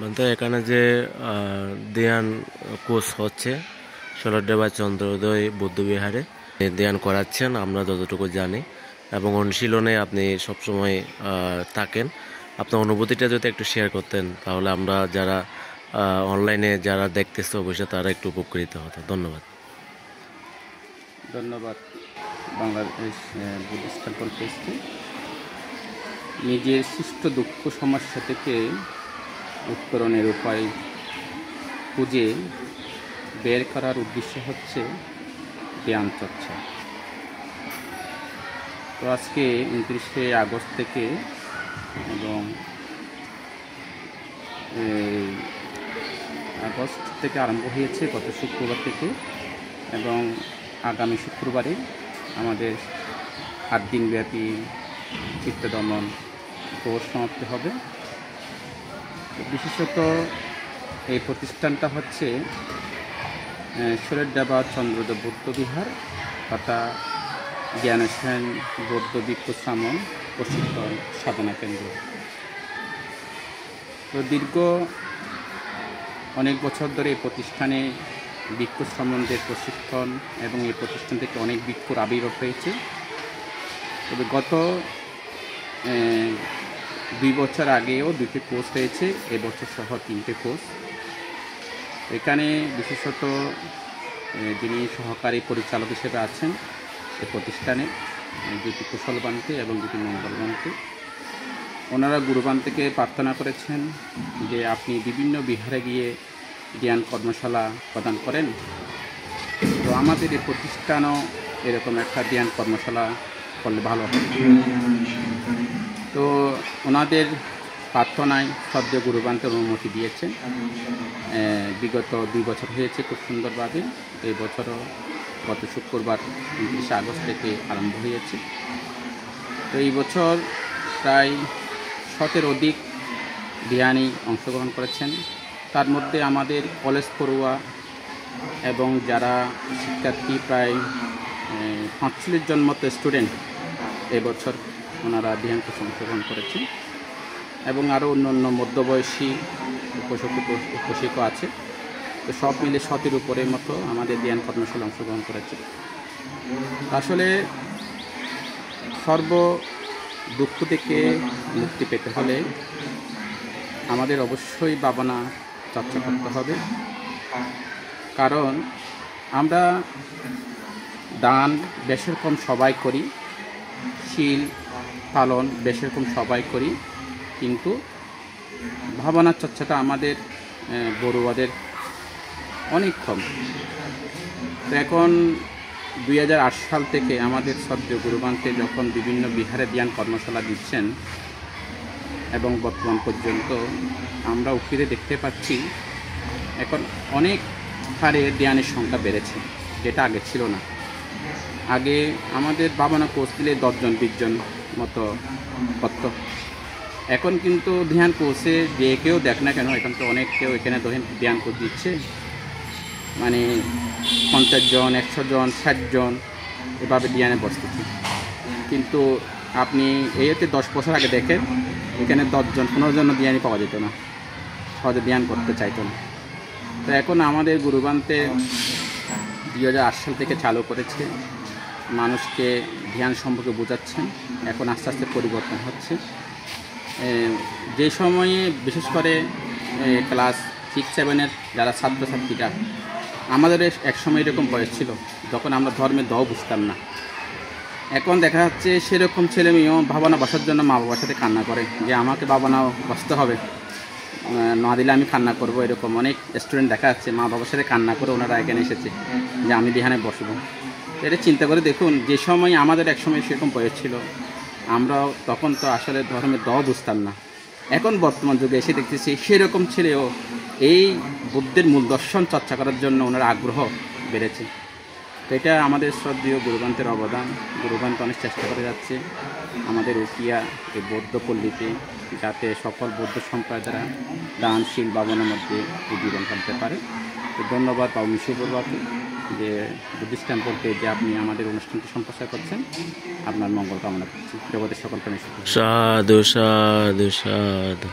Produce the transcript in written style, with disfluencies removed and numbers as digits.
বলতে এখানে যে ধ্যান কোর্স হচ্ছে ষোলডাবা চন্দ্রোদয় বৌদ্ধবিহারে ধ্যান করাচ্ছেন আমরা যতটুকু জানি, এবং অনুশীলনে আপনি সবসময় থাকেন। আপনার অনুভূতিটা যদি একটু শেয়ার করতেন তাহলে আমরা যারা অনলাইনে যারা দেখতেছে অবশ্যই তারা একটু উপকৃত হতো। ধন্যবাদ। ধন্যবাদ বাংলাদেশ বুদ্ধিস্ট টেম্পল ট্রাস্টকে। নিজের সৃষ্ট দুঃখ সমস্যা থেকে উত্তরণের উপায় খুঁজে বের করার উদ্দেশ্য হচ্ছে ধ্যান চর্চা। তো আজকে 29শে আগস্ট থেকে এবং আগস্ট থেকে আরম্ভ হয়েছে গত শুক্রবার থেকে, এবং আগামী শুক্রবারে আমাদের 8 দিনব্যাপী চিত্তদমন কোর্স সমাপ্তি হবে। বিশেষত এই প্রতিষ্ঠানটা হচ্ছে ষোলডাবা চন্দ্রোদয় বৌদ্ধবিহার তথা জ্ঞানসেন বৌদ্ধ ভিক্ষু শ্রামণ প্রশিক্ষণ সাধনা কেন্দ্র। তো দীর্ঘ অনেক বছর ধরে এই প্রতিষ্ঠানে ভিক্ষু শ্রামণদের প্রশিক্ষণ এবং এই প্রতিষ্ঠান থেকে অনেক ভিক্ষুর আবির্ভাব হয়েছে। তবে গত 2 বছর আগেও 2টি কোর্স হয়েছে, এবছর সহ 3টে কোর্স। এখানে বিশেষত যিনি সহকারী পরিচালক হিসেবে আছেন এই প্রতিষ্ঠানে, 2টি কুশলবানকে এবং 2টি মঙ্গলবানকে, ওনারা গুরুবান থেকে প্রার্থনা করেছেন যে আপনি বিভিন্ন বিহারে গিয়ে জ্ঞান কর্মশালা প্রদান করেন, তো আমাদের এই প্রতিষ্ঠানও এরকম একটা জ্ঞান কর্মশালা করলে ভালো হয়। তো ওনাদের প্রার্থনায় সদ্য গুরুবানকে অনুমতি দিয়েছে। বিগত 2 বছর হয়েছে খুব সুন্দরভাবে। এই বছরও গত শুক্রবার 29শে আগস্ট থেকে আরম্ভ হয়েছে। তো এই বছর প্রায় 100-এর অধিক ধ্যানী অংশগ্রহণ করেছেন। তার মধ্যে আমাদের কলেজ পড়ুয়া এবং যারা শিক্ষার্থী প্রায় 45 জন মতো স্টুডেন্ট এবছর ওনারা ধ্যান কোর্সে অংশগ্রহণ করেছেন, এবং আরও অন্য মধ্যবয়সী প্রশিক্ষক আছে। তো সব মিলে 100-এর উপরের মতো আমাদের ধ্যান কর্মশালা অংশগ্রহণ করেছে। আসলে সর্ব দুঃখ থেকে মুক্তি পেতে হলে আমাদের অবশ্যই ভাবনা চর্চা করতে হবে, কারণ আমরা দান বেশের কম সবাই করি, শীল পালন বেশের কম সবাই করি, কিন্তু ভাবনা চর্চাটা আমাদের বড়ুয়াদের অনেক কম। তো এখন 2008 সাল থেকে আমাদের সদ্য গুরুবানকে যখন বিভিন্ন বিহারে ধ্যান কর্মশালা দিচ্ছেন, এবং বর্তমান পর্যন্ত আমরা উকিলে দেখতে পাচ্ছি এখন অনেক হারে ধ্যানের সংখ্যা বেড়েছে, যেটা আগে ছিল না। আগে আমাদের ভাবনা কোর্স দিলে 10 জন 20 জন মতো করত। এখন কিন্তু ধ্যান কোর্সে যে কেউ দেখ না কেন, এখন তো অনেক কেউ এখানে ধ্যান কোর্স দিচ্ছে, মানে 50 জন 100 জন 60 জন এভাবে ধ্যানে বসতেছে। কিন্তু আপনি এতে 10 বছর আগে দেখেন এখানে 10 জন 15 জন ধ্যানই পাওয়া যেত না, সহজে ধ্যান করতে চাইতো না। তো এখন আমাদের গুরুবান্তে 2008 সাল থেকে চালু করেছে, মানুষকে ধ্যান সম্পর্কে বোঝাচ্ছেন। এখন আস্তে আস্তে পরিবর্তন হচ্ছে। যে সময়ে বিশেষ করে ক্লাস 6-7-এর যারা ছাত্রছাত্রীরা, আমাদের এক সময় এরকম বয়স ছিল যখন আমরা ধর্মের দও বুঝতাম না। এখন দেখা যাচ্ছে সেরকম ছেলে মেয়েও ভাবনা বসার জন্য মা বাবার সাথে কান্না করে যে আমাকে ভাবনা বসতে হবে, না দিলে আমি কান্না করব। এরকম অনেক স্টুডেন্ট দেখা যাচ্ছে মা বাবার সাথে কান্না করে ওনারা এখানে এসেছে যে আমি ধ্যানে বসবো। এটা চিন্তা করে দেখুন, যে সময় আমাদের এক সময় সেরকম বয়স ছিল, আমরাও তখন তো আসলে ধর্মের দও বুঝতাম না। এখন বর্তমান যুগে এসে দেখতেছি সেরকম ছেলেও এই বুদ্ধের মূল দর্শন চর্চা করার জন্য ওনার আগ্রহ বেড়েছে। তো এটা আমাদের শ্রদ্ধেয় গুরুবান্তের অবদান। গুরুবান্ত অনেক চেষ্টা করে যাচ্ছে আমাদের উকিয়া এই বৌদ্ধ পল্লীতে, যাতে সকল বৌদ্ধ সম্প্রদায়রা দানশীল ভাবনার মধ্যে এই জীবন কাটাতে পারে। তো ধন্যবাদ বাবু মিশু বড়ুয়াকে যে বুদ্ধিস্ট টেম্পলকে যে আপনি আমাদের অনুষ্ঠানটি সম্প্রচার করছেন। আপনার মঙ্গল কামনা করছি। জগতের সকল প্রাণী সাধু সাধু সাধু।